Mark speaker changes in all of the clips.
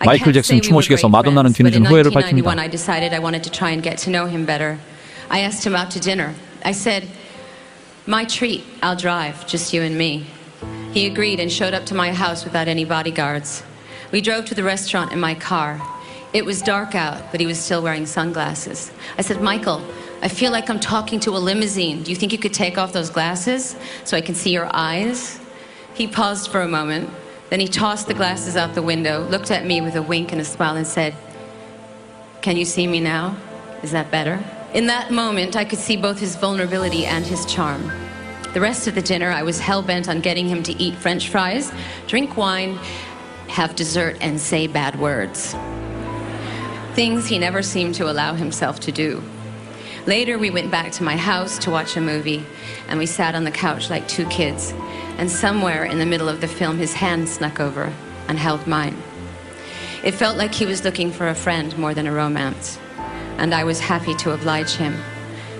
Speaker 1: 마이클 잭슨 추모식에서 마돈나는 뒤늦은 후회를 밝힙니다.
Speaker 2: I decided I wanted to try and get to know him better. I asked him out to dinner. I said, "My treat, I'll drive, just you and me." He agreed and showed up to my house without any bodyguards. We drove to the restaurant in my car. It was dark out, but he was still wearing sunglasses. I said, "Michael, I feel like I'm talking to a limousine. Do you think you could take off those glasses so I can see your eyes?" He paused for a moment. Then he tossed the glasses out the window, looked at me with a wink and a smile and said, "Can you see me now? Is that better?" In that moment, I could see both his vulnerability and his charm. The rest of the dinner, I was hell-bent on getting him to eat French fries, drink wine, have dessert, and say bad words. Things he never seemed to allow himself to do. Later, we went back to my house to watch a movie, and we sat on the couch like two kids. And somewhere in the middle of the film, his hand snuck over and held mine. It felt like he was looking for a friend more than a romance, and I was happy to oblige him.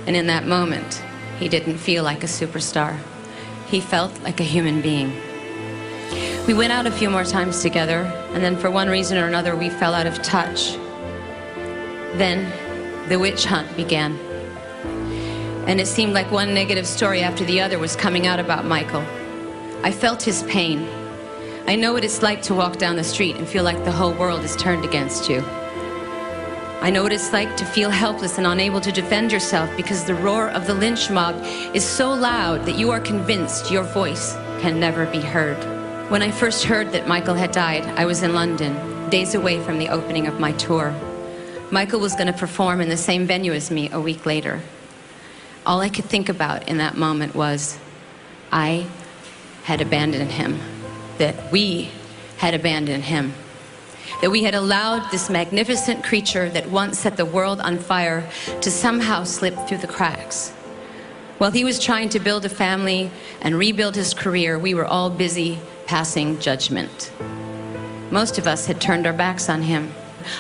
Speaker 2: And in that moment, he didn't feel like a superstar. He felt like a human being. We went out a few more times together, and then for one reason or another, we fell out of touch. Then, the witch hunt began. And it seemed like one negative story after the other was coming out about Michael. I felt his pain. I know what it's like to walk down the street and feel like the whole world is turned against you. I know what it's like to feel helpless and unable to defend yourself because the roar of the lynch mob is so loud that you are convinced your voice can never be heard. When I first heard that Michael had died, I was in London, days away from the opening of my tour. Michael was going to perform in the same venue as me a week later. All I could think about in that moment was, I had abandoned him, that we had abandoned him, that we had allowed this magnificent creature that once set the world on fire to somehow slip through the cracks. While he was trying to build a family and rebuild his career, we were all busy passing judgment. Most of us had turned our backs on him.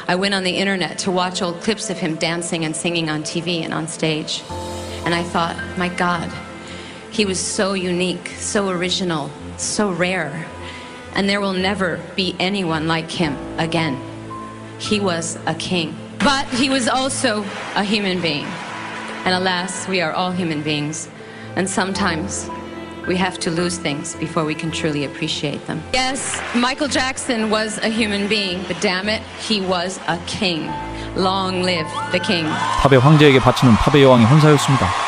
Speaker 2: I went on the internet to watch old clips of him dancing and singing on TV and on stage. And I thought, my God, he was so unique, so original, so rare. And there will never be anyone like him again. He was a king. But he was also a human being. And alas, we are all human beings. And sometimes we have to lose things before we can truly appreciate them. Yes, Michael Jackson was a human being, but damn it, he was a king. Long live the king.
Speaker 1: 팝의 황제에게 바치는 팝의 여왕이 혼사였습니다.